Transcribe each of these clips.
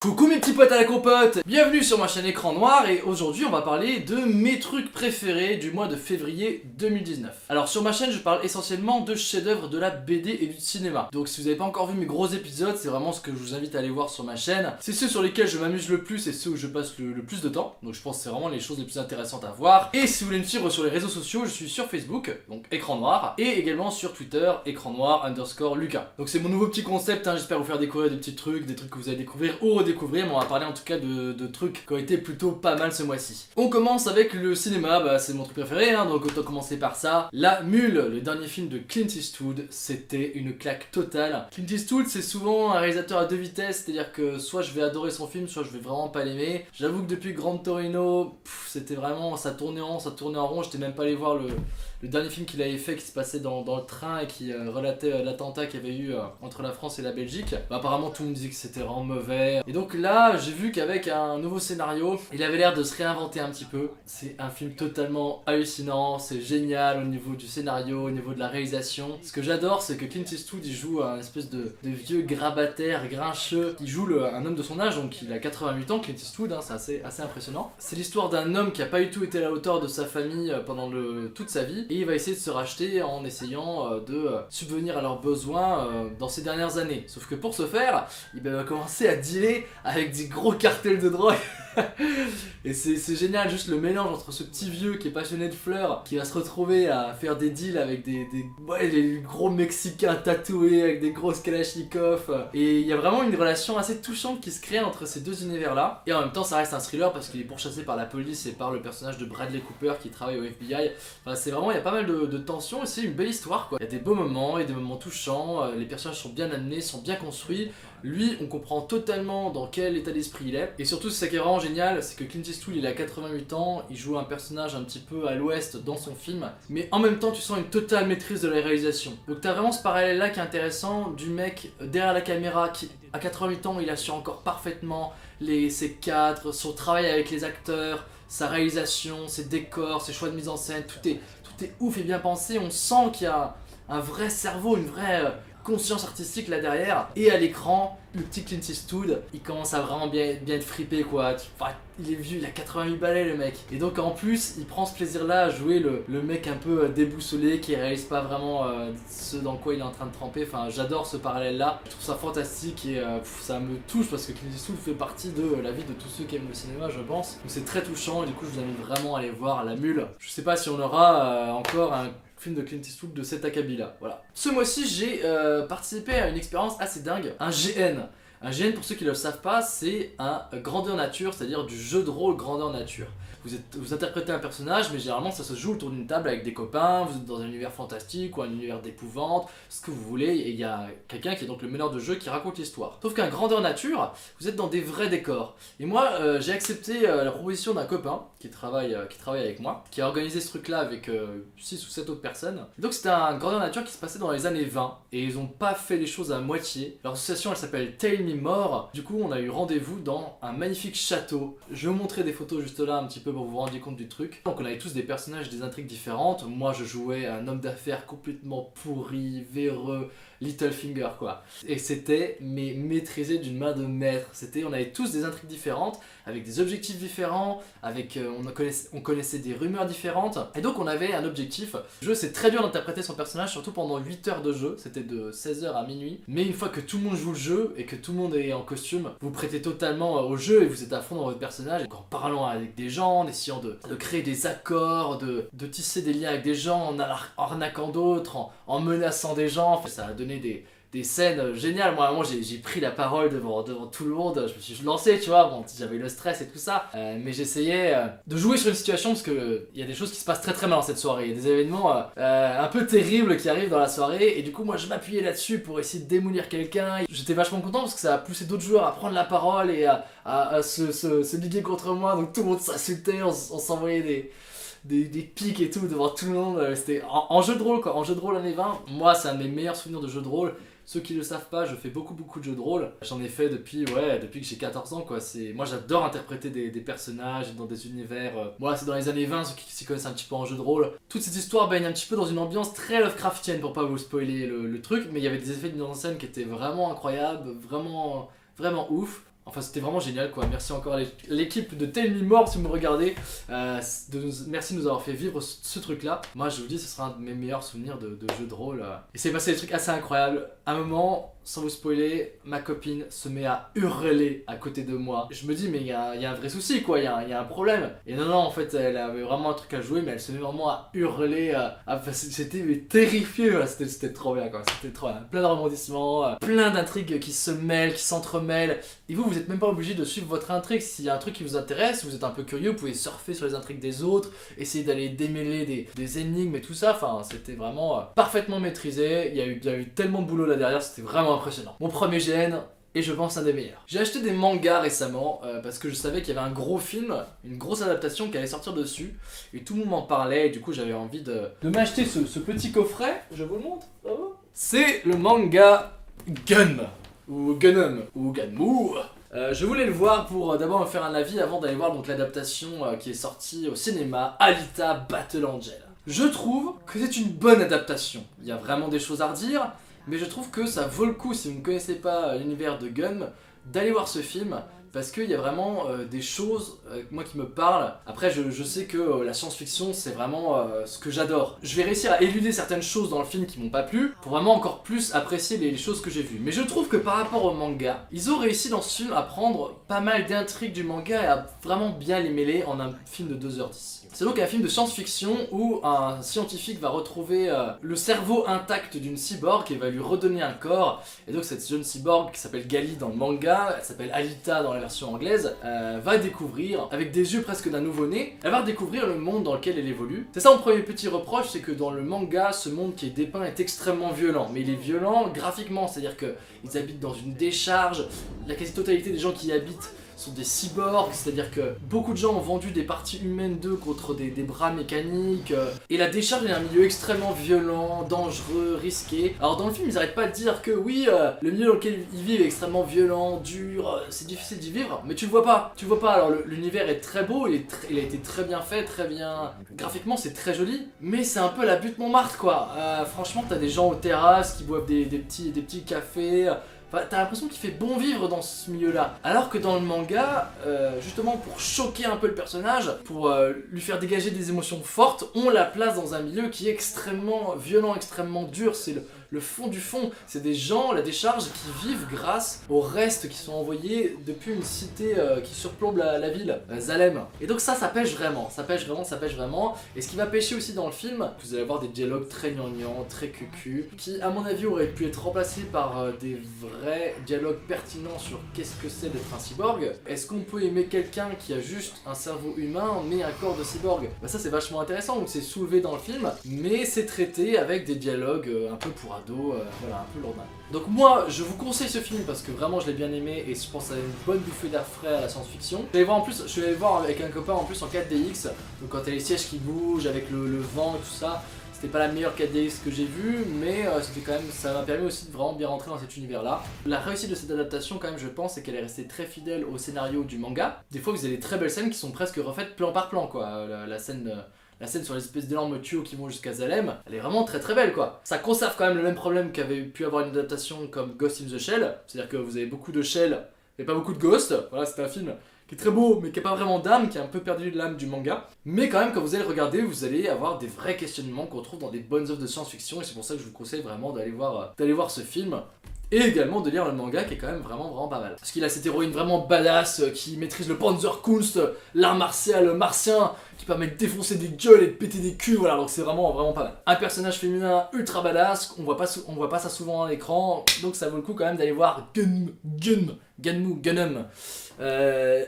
Coucou mes petits potes à la compote, bienvenue sur ma chaîne Écran Noir et aujourd'hui on va parler de mes trucs préférés du mois de février 2019. Alors sur ma chaîne je parle essentiellement de chefs-d'œuvre de la BD et du cinéma. Donc si vous n'avez pas encore vu mes gros épisodes, c'est vraiment ce que je vous invite à aller voir sur ma chaîne. C'est ceux sur lesquels je m'amuse le plus et ceux où je passe le plus de temps. Donc je pense que c'est vraiment les choses les plus intéressantes à voir. Et si vous voulez me suivre sur les réseaux sociaux, je suis sur Facebook, donc Écran Noir, et également sur Twitter, Écran Noir _Lucas. Donc c'est mon nouveau petit concept, hein. J'espère vous faire découvrir des petits trucs, des trucs que vous allez découvrir ou redécouvrir, mais on va parler en tout cas de trucs qui ont été plutôt pas mal ce mois-ci. On commence avec le cinéma, c'est mon truc préféré, hein, donc autant commencer par ça. La Mule, le dernier film de Clint Eastwood, c'était une claque totale. Clint Eastwood c'est souvent un réalisateur à deux vitesses, c'est-à-dire que soit je vais adorer son film, soit je vais vraiment pas l'aimer. J'avoue que depuis Grand Torino, c'était vraiment, ça tournait en rond, j'étais même pas allé voir le dernier film qu'il avait fait qui se passait dans le train et qui relatait l'attentat qu'il y avait eu entre la France et la Belgique. Apparemment tout le monde disait que c'était vraiment mauvais. Et donc là j'ai vu qu'avec un nouveau scénario, il avait l'air de se réinventer un petit peu. C'est un film totalement hallucinant, c'est génial au niveau du scénario, au niveau de la réalisation. Ce que j'adore c'est que Clint Eastwood il joue un espèce de vieux grabataire, grincheux, qui joue un homme de son âge, donc il a 88 ans Clint Eastwood, hein, c'est assez impressionnant. C'est l'histoire d'un homme qui a pas du tout été à la hauteur de sa famille pendant toute sa vie. Et il va essayer de se racheter en essayant de subvenir à leurs besoins dans ces dernières années. Sauf que pour ce faire, il va commencer à dealer avec des gros cartels de drogue. Et c'est génial, juste le mélange entre ce petit vieux qui est passionné de fleurs, qui va se retrouver à faire des deals avec des gros mexicains tatoués, avec des grosses kalachnikovs. Et il y a vraiment une relation assez touchante qui se crée entre ces deux univers là. Et en même temps ça reste un thriller parce qu'il est pourchassé par la police et par le personnage de Bradley Cooper qui travaille au FBI. Enfin, c'est vraiment, il y a pas mal de tensions et c'est une belle histoire quoi. Il y a des beaux moments et des moments touchants, les personnages sont bien amenés, sont bien construits. Lui, on comprend totalement dans quel état d'esprit il est. Et surtout, c'est ça qui est vraiment génial, c'est que Clint Eastwood, il a 88 ans, il joue un personnage un petit peu à l'ouest dans son film, mais en même temps, tu sens une totale maîtrise de la réalisation. Donc t'as vraiment ce parallèle-là qui est intéressant, du mec derrière la caméra qui, à 88 ans, il assure encore parfaitement ses cadres, son travail avec les acteurs, sa réalisation, ses décors, ses choix de mise en scène, tout est ouf et bien pensé, on sent qu'il y a un vrai cerveau, une vraie conscience artistique là derrière. Et à l'écran, le petit Clint Eastwood, il commence à vraiment bien être frippé quoi. Enfin, il est vieux, il a 88 balais le mec. Et donc en plus, il prend ce plaisir là à jouer le mec un peu déboussolé qui réalise pas vraiment ce dans quoi il est en train de tremper. Enfin, j'adore ce parallèle là. Je trouve ça fantastique et ça me touche parce que Clint Eastwood fait partie de la vie de tous ceux qui aiment le cinéma, je pense. Donc c'est très touchant et du coup je vous invite vraiment à aller voir La Mule. Je sais pas si on aura encore un film de Clint Eastwood de cet acabit là, voilà. Ce mois-ci j'ai participé à une expérience assez dingue, un GN. Un GN, pour ceux qui ne le savent pas, c'est un grandeur nature, c'est-à-dire du jeu de rôle grandeur nature. Vous interprétez un personnage, mais généralement ça se joue autour d'une table avec des copains, vous êtes dans un univers fantastique ou un univers d'épouvante, ce que vous voulez, et il y a quelqu'un qui est donc le meneur de jeu qui raconte l'histoire. Sauf qu'un grandeur nature, vous êtes dans des vrais décors. Et moi, j'ai accepté la proposition d'un copain qui travaille avec moi, qui a organisé ce truc-là avec 6 ou 7 autres personnes. Et donc c'était un grandeur nature qui se passait dans les années 20, et ils ont pas fait les choses à moitié. Leur association elle s'appelle Tell Me More. Du coup on a eu rendez-vous dans un magnifique château. Je vais vous montrer des photos juste là un petit peu pour vous rendre compte du truc. Donc on avait tous des personnages, des intrigues différentes. Moi je jouais un homme d'affaires complètement pourri, véreux, Littlefinger quoi. Et c'était mais maîtrisé d'une main de maître. On avait tous des intrigues différentes, avec des objectifs différents, avec on connaissait des rumeurs différentes. Et donc on avait un objectif. Le jeu c'est très dur d'interpréter son personnage, surtout pendant 8 heures de jeu. C'était de 16h à minuit. Mais une fois que tout le monde joue le jeu et que tout le monde est en costume, vous prêtez totalement au jeu et vous êtes à fond dans votre personnage. Donc en parlant avec des gens, en essayant de créer des accords, de tisser des liens avec des gens, en arnaquant d'autres, en menaçant des gens. Ça a donné des scènes géniales. Moi, à un moment, j'ai pris la parole devant tout le monde. Je me suis lancé, tu vois. Bon, j'avais le stress et tout ça. Mais j'essayais de jouer sur une situation parce qu'il y a des choses qui se passent très très mal dans cette soirée. Il y a des événements un peu terribles qui arrivent dans la soirée. Et du coup, moi, je m'appuyais là-dessus pour essayer de démolir quelqu'un. J'étais vachement content parce que ça a poussé d'autres joueurs à prendre la parole et à se liguer contre moi. Donc tout le monde s'insultait, on s'envoyait des pics et tout devant tout le monde. C'était en jeu de rôle quoi, en jeu de rôle années 20. Moi, c'est un de mes meilleurs souvenirs de jeu de rôle. Ceux qui le savent pas, je fais beaucoup de jeux de rôle. J'en ai fait depuis que j'ai 14 ans quoi. Moi j'adore interpréter des personnages dans des univers. Moi c'est dans les années 20, ceux qui s'y connaissent un petit peu en jeu de rôle. Toute cette histoire baigne un petit peu dans une ambiance très Lovecraftienne pour pas vous spoiler le truc. Mais il y avait des effets de mise en scène qui étaient vraiment incroyables, vraiment ouf. Enfin c'était vraiment génial quoi, merci encore à l'équipe de Tell Me More si vous me regardez, merci de nous avoir fait vivre ce truc là. Moi je vous dis ce sera un de mes meilleurs souvenirs de jeu de rôle. Et c'est passé des trucs assez incroyables. À un moment, sans vous spoiler, ma copine se met à hurler à côté de moi. Je me dis mais il y a un vrai souci quoi, il y a un problème. Et non en fait elle avait vraiment un truc à jouer mais elle se met vraiment à hurler, c'était terrifié, c'était trop bien quoi, c'était trop bien. Plein de rebondissements, plein d'intrigues qui se mêlent, qui s'entremêlent. Et vous êtes même pas obligé de suivre votre intrigue. S'il y a un truc qui vous intéresse, vous êtes un peu curieux, vous pouvez surfer sur les intrigues des autres, essayer d'aller démêler des énigmes et tout ça. Enfin, c'était vraiment parfaitement maîtrisé. Il y a eu tellement de boulot là derrière, c'était vraiment impressionnant. Mon premier GN, et je pense un des meilleurs. J'ai acheté des mangas récemment parce que je savais qu'il y avait un gros film, une grosse adaptation qui allait sortir dessus. Et tout le monde m'en parlait et du coup j'avais envie de m'acheter ce petit coffret. Je vous le montre, bravo. C'est le manga Gun. Ou Gunum, ou Gunmu. Je voulais le voir pour d'abord me faire un avis avant d'aller voir donc l'adaptation qui est sortie au cinéma, Alita Battle Angel. Je trouve que c'est une bonne adaptation. Il y a vraiment des choses à redire, mais je trouve que ça vaut le coup si vous ne connaissez pas l'univers de Gun, d'aller voir ce film. Parce qu'il y a vraiment des choses, moi qui me parlent. Après je sais que la science-fiction c'est vraiment ce que j'adore. Je vais réussir à éluder certaines choses dans le film qui m'ont pas plu, pour vraiment encore plus apprécier les choses que j'ai vues. Mais je trouve que par rapport au manga, ils ont réussi dans ce film à prendre pas mal d'intrigues du manga et à vraiment bien les mêler en un film de 2h10. C'est donc un film de science-fiction où un scientifique va retrouver le cerveau intact d'une cyborg et va lui redonner un corps. Et donc cette jeune cyborg qui s'appelle Gali dans le manga, elle s'appelle Alita dans la version anglaise, va découvrir, avec des yeux presque d'un nouveau-né, elle va découvrir le monde dans lequel elle évolue. C'est ça mon premier petit reproche, c'est que dans le manga, ce monde qui est dépeint est extrêmement violent. Mais il est violent graphiquement, c'est-à-dire qu'ils habitent dans une décharge, la quasi-totalité des gens qui y habitent sont des cyborgs, c'est-à-dire que beaucoup de gens ont vendu des parties humaines d'eux contre des bras mécaniques, et la décharge est un milieu extrêmement violent, dangereux, risqué. Alors dans le film ils arrêtent pas de dire que oui, le milieu dans lequel ils vivent est extrêmement violent, dur, c'est difficile d'y vivre, mais tu le vois pas, alors l'univers est très beau, il a été très bien fait, très bien, graphiquement c'est très joli, mais c'est un peu la butte Montmartre quoi. Franchement t'as des gens aux terrasses qui boivent des petits cafés. Enfin, t'as l'impression qu'il fait bon vivre dans ce milieu-là. Alors que dans le manga, justement pour choquer un peu le personnage, pour lui faire dégager des émotions fortes, on la place dans un milieu qui est extrêmement violent, extrêmement dur. C'est le fond du fond. C'est des gens, la décharge, qui vivent grâce aux restes qui sont envoyés depuis une cité qui surplombe la ville, Zalem. Et donc ça pêche vraiment, ça pêche vraiment. Et ce qui va pêcher aussi dans le film, vous allez avoir des dialogues très gnangnans, très cucu, qui à mon avis auraient pu être remplacés par des vrais dialogues pertinents sur qu'est-ce que c'est d'être un cyborg. Est-ce qu'on peut aimer quelqu'un qui a juste un cerveau humain mais un corps de cyborg? Bah ça c'est vachement intéressant, donc c'est soulevé dans le film, mais c'est traité avec des dialogues un peu pour ados, voilà, un peu lourdin. Donc moi je vous conseille ce film parce que vraiment je l'ai bien aimé et je pense à une bonne bouffée d'air frais à la science-fiction. Je suis allé le voir avec un copain en plus en 4DX, donc quand t'as les sièges qui bougent avec le vent et tout ça. C'était pas la meilleure 4DX que j'ai vue, mais c'était quand même, ça m'a permis aussi de vraiment bien rentrer dans cet univers-là. La réussite de cette adaptation, quand même, je pense, c'est qu'elle est restée très fidèle au scénario du manga. Des fois, vous avez des très belles scènes qui sont presque refaites plan par plan, quoi. La scène sur les espèces d'énormes tuyaux qui vont jusqu'à Zalem, elle est vraiment très très belle, quoi. Ça conserve quand même le même problème qu'avait pu avoir une adaptation comme Ghost in the Shell, c'est-à-dire que vous avez beaucoup de Shell et pas beaucoup de Ghost. Voilà, c'est un film qui est très beau mais qui n'a pas vraiment d'âme, qui a un peu perdu l'âme du manga. Mais quand même quand vous allez le regarder, vous allez avoir des vrais questionnements qu'on retrouve dans des bonnes œuvres de science-fiction et c'est pour ça que je vous conseille vraiment d'aller voir ce film. Et également de lire le manga qui est quand même vraiment pas mal. Parce qu'il a cette héroïne vraiment badass qui maîtrise le Panzerkunst, l'art martial martien, qui permet de défoncer des gueules et de péter des culs, voilà, donc c'est vraiment pas mal. Un personnage féminin ultra badass, on voit pas ça souvent à l'écran, donc ça vaut le coup quand même d'aller voir Gunum.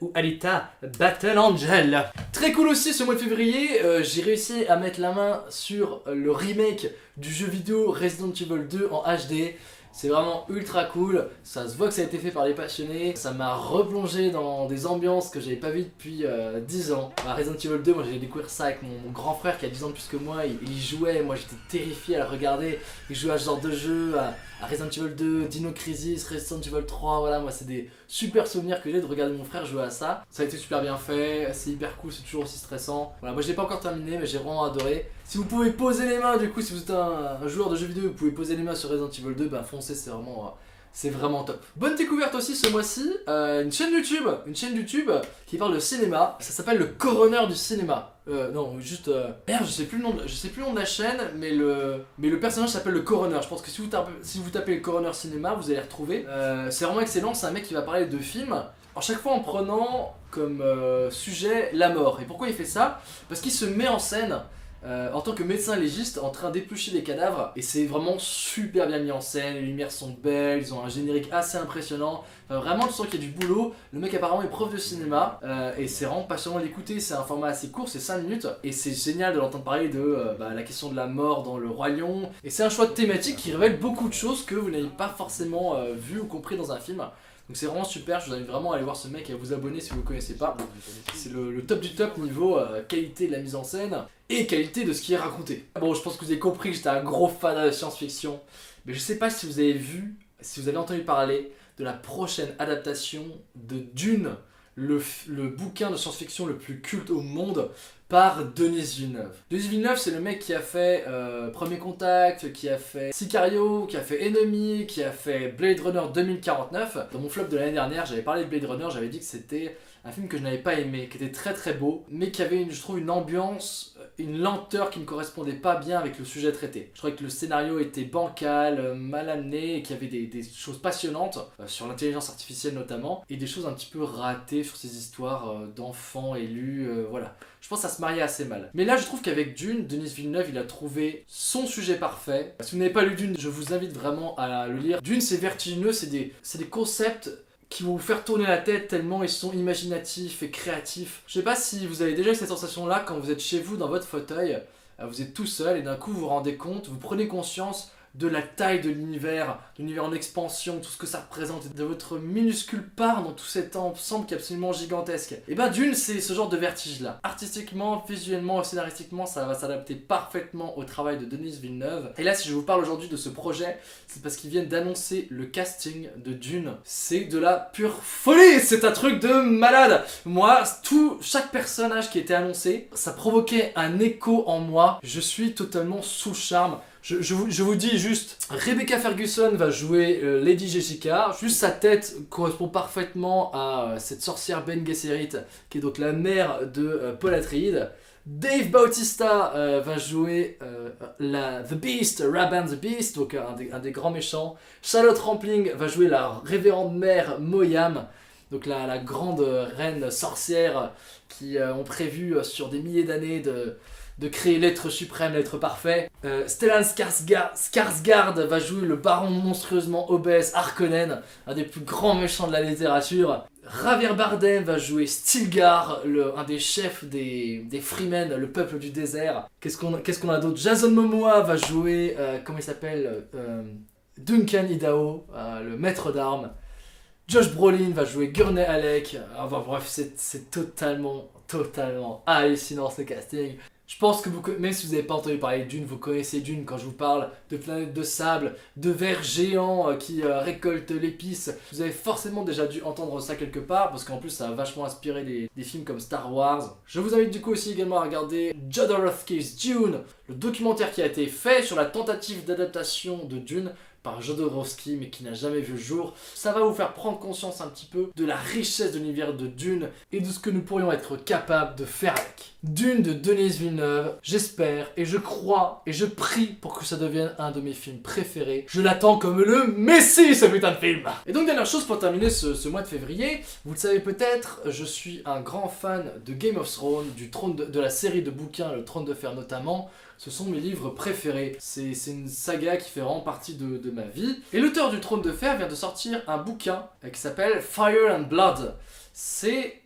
Ou Alita Battle Angel. Très cool aussi ce mois de février, j'ai réussi à mettre la main sur le remake du jeu vidéo Resident Evil 2 en HD. C'est vraiment ultra cool, ça se voit que ça a été fait par les passionnés, ça m'a replongé dans des ambiances que j'avais pas vues depuis 10 ans. Resident Evil 2, moi j'ai découvert ça avec mon grand frère qui a 10 ans de plus que moi, il y jouait, moi j'étais terrifié à le regarder, il jouait à ce genre de jeu, à Resident Evil 2, Dino Crisis, Resident Evil 3, voilà, moi c'est des super souvenirs que j'ai de regarder mon frère jouer à ça. Ça a été super bien fait, c'est hyper cool, c'est toujours aussi stressant. Voilà, moi je l'ai pas encore terminé mais j'ai vraiment adoré. Si vous pouvez poser les mains, du coup si vous êtes un joueur de jeux vidéo, vous pouvez poser les mains sur Resident Evil 2, bah foncez, c'est vraiment C'est vraiment top. Bonne découverte aussi ce mois-ci, une chaîne YouTube qui parle de cinéma. Ça s'appelle le Coroner du cinéma. Merde, je sais plus le nom de la chaîne, mais le personnage s'appelle le Coroner. Je pense que si vous tapez le Coroner cinéma, vous allez le retrouver. C'est vraiment excellent. C'est un mec qui va parler de films. Alors chaque fois en prenant comme sujet la mort. Et pourquoi il fait ça? Parce qu'il se met en scène. En tant que médecin légiste en train d'éplucher des cadavres, et c'est vraiment super bien mis en scène, les lumières sont belles, ils ont un générique assez impressionnant, vraiment tu sens qu'il y a du boulot. Le mec apparemment est prof de cinéma et c'est vraiment passionnant d'écouter. C'est un format assez court, c'est 5 minutes, et c'est génial de l'entendre parler de la question de la mort dans le Roi Lion, et c'est un choix de thématique qui révèle beaucoup de choses que vous n'avez pas forcément vu ou compris dans un film. Donc c'est vraiment super, je vous invite vraiment à aller voir ce mec et à vous abonner si vous ne le connaissez pas. C'est le top du top niveau qualité de la mise en scène et qualité de ce qui est raconté. Bon, je pense que vous avez compris que j'étais un gros fan de science-fiction, mais je sais pas si vous avez vu, si vous avez entendu parler de la prochaine adaptation de Dune, le bouquin de science-fiction le plus culte au monde, par Denis Villeneuve. Denis Villeneuve, c'est le mec qui a fait Premier Contact, qui a fait Sicario, qui a fait Enemy, qui a fait Blade Runner 2049. Dans mon flop de l'année dernière, j'avais parlé de Blade Runner, j'avais dit que c'était un film que je n'avais pas aimé, qui était très très beau, mais qui avait, je trouve, une ambiance, une lenteur qui ne correspondait pas bien avec le sujet traité. Je trouvais que le scénario était bancal, mal amené, et qu'il y avait des choses passionnantes, sur l'intelligence artificielle notamment, et des choses un petit peu ratées sur ces histoires d'enfants élus, voilà. Je pense que ça se mariait assez mal. Mais là, je trouve qu'avec Dune, Denis Villeneuve, il a trouvé son sujet parfait. Si vous n'avez pas lu Dune, je vous invite vraiment à le lire. Dune, c'est vertigineux, c'est des concepts qui vont vous faire tourner la tête tellement ils sont imaginatifs et créatifs. Je sais pas si vous avez déjà eu cette sensation-là quand vous êtes chez vous dans votre fauteuil, vous êtes tout seul et d'un coup vous vous rendez compte, vous prenez conscience de la taille de l'univers en expansion, tout ce que ça représente, de votre minuscule part dans tout cet ensemble qui est absolument gigantesque. Et ben Dune, c'est ce genre de vertige-là. Artistiquement, visuellement, scénaristiquement, ça va s'adapter parfaitement au travail de Denis Villeneuve. Et là, si je vous parle aujourd'hui de ce projet, c'est parce qu'ils viennent d'annoncer le casting de Dune. C'est de la pure folie, c'est un truc de malade. Moi, chaque personnage qui était annoncé, ça provoquait un écho en moi. Je suis totalement sous le charme. Je vous dis juste, Rebecca Ferguson va jouer Lady Jessica. Juste sa tête correspond parfaitement à cette sorcière Bene Gesserit, qui est donc la mère de Paul Atreides. Dave Bautista va jouer The Beast, Rabban the Beast, donc un des grands méchants. Charlotte Rampling va jouer la révérende mère Moyam, donc la grande reine sorcière qui ont prévu sur des milliers d'années de créer l'être suprême, l'être parfait. Stellan Skarsgård va jouer le baron monstrueusement obèse Harkonnen, un des plus grands méchants de la littérature. Javier Bardem va jouer Stilgar, un des chefs des Freemen, le peuple du désert. Qu'est-ce qu'on a d'autre? Jason Momoa va jouer, comment il s'appelle, Duncan Idaho, le maître d'armes. Josh Brolin va jouer Gurney Halleck. Enfin bref, c'est totalement hallucinant ce casting. Je pense que même si vous n'avez pas entendu parler de Dune, vous connaissez Dune quand je vous parle de planètes de sable, de vers géants qui récoltent l'épice. Vous avez forcément déjà dû entendre ça quelque part, parce qu'en plus ça a vachement inspiré des films comme Star Wars. Je vous invite du coup aussi également à regarder Jodorowsky's Dune, le documentaire qui a été fait sur la tentative d'adaptation de Dune par Jodorowsky mais qui n'a jamais vu le jour. Ça va vous faire prendre conscience un petit peu de la richesse de l'univers de Dune et de ce que nous pourrions être capables de faire avec. Dune de Denis Villeneuve, j'espère et je crois et je prie pour que ça devienne un de mes films préférés. Je l'attends comme le Messie, ce putain de film. Et donc dernière chose pour terminer ce mois de février, vous le savez peut-être, je suis un grand fan de Game of Thrones, de la série de bouquins Le Trône de Fer notamment. Ce sont mes livres préférés. C'est une saga qui fait vraiment partie de ma vie. Et l'auteur du Trône de Fer vient de sortir un bouquin qui s'appelle Fire and Blood. C'est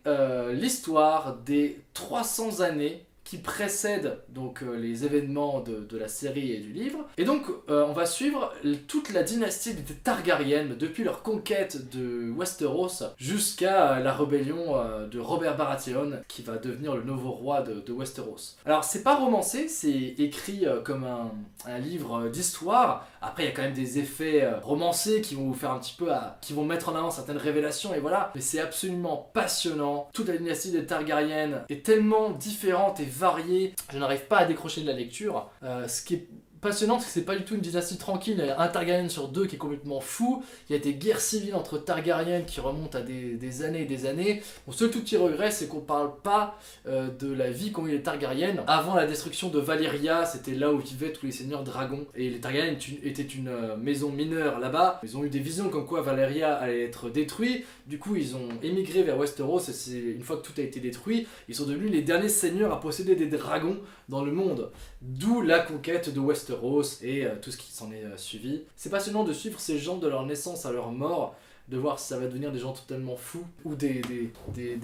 l'histoire des 300 années qui précèdent donc les événements de la série et du livre. Et donc on va suivre toute la dynastie des Targaryen depuis leur conquête de Westeros jusqu'à la rébellion de Robert Baratheon qui va devenir le nouveau roi de Westeros. Alors c'est pas romancé, c'est écrit comme un livre d'histoire. Après il y a quand même des effets romancés qui vont vous faire un petit peu qui vont mettre en avant certaines révélations et voilà. Mais c'est absolument passionnant. Toute la dynastie des Targaryen est tellement différente et variée. Je n'arrive pas à décrocher de la lecture. Ce qui est passionnante, c'est que c'est pas du tout une dynastie tranquille. Il y a un Targaryen sur deux qui est complètement fou. Il y a des guerres civiles entre Targaryens qui remontent à des années et des années. Mon seul tout petit regret, c'est qu'on parle pas de la vie qu'ont eu les Targaryens. Avant la destruction de Valyria, c'était là où vivaient tous les seigneurs dragons. Et les Targaryens étaient une maison mineure là-bas. Ils ont eu des visions comme quoi Valyria allait être détruit. Du coup, ils ont émigré vers Westeros. Et une fois que tout a été détruit, ils sont devenus les derniers seigneurs à posséder des dragons dans le monde. D'où la conquête de Westeros et tout ce qui s'en est suivi. C'est passionnant de suivre ces gens de leur naissance à leur mort, de voir si ça va devenir des gens totalement fous ou des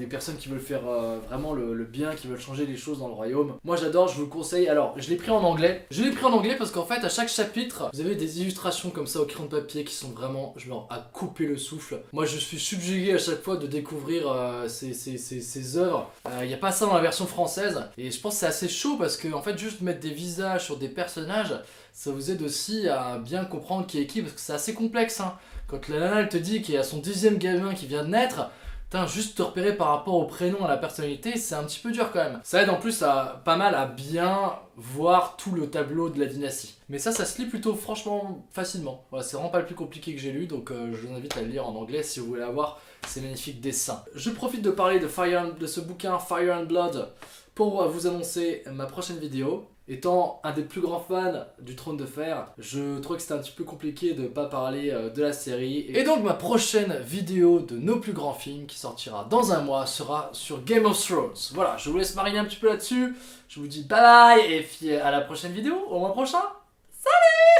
personnes qui veulent faire vraiment le bien, qui veulent changer les choses dans le royaume. Moi j'adore, je vous le conseille. Alors je l'ai pris en anglais. Je l'ai pris en anglais parce qu'en fait à chaque chapitre, vous avez des illustrations comme ça au crayon de papier qui sont vraiment, à couper le souffle. Moi je suis subjugué à chaque fois de découvrir ces œuvres. Il n'y a pas ça dans la version française et je pense que c'est assez chaud parce que en fait juste mettre des visages sur des personnages, ça vous aide aussi à bien comprendre qui est qui parce que c'est assez complexe hein. Quand la nana elle te dit qu'il y a son 10e gamin qui vient de naître, juste te repérer par rapport au prénom, à la personnalité, c'est un petit peu dur quand même. Ça aide en plus pas mal à bien voir tout le tableau de la dynastie. Mais ça se lit plutôt franchement facilement. Voilà, c'est vraiment pas le plus compliqué que j'ai lu, donc je vous invite à le lire en anglais si vous voulez avoir ces magnifiques dessins. Je profite de parler de ce bouquin Fire and Blood pour vous annoncer ma prochaine vidéo. Étant un des plus grands fans du Trône de Fer, je trouvais que c'était un petit peu compliqué de ne pas parler de la série. Et donc ma prochaine vidéo de nos plus grands films qui sortira dans un mois sera sur Game of Thrones. Voilà, je vous laisse mariner un petit peu là-dessus. Je vous dis bye bye et puis à la prochaine vidéo, au mois prochain. Salut!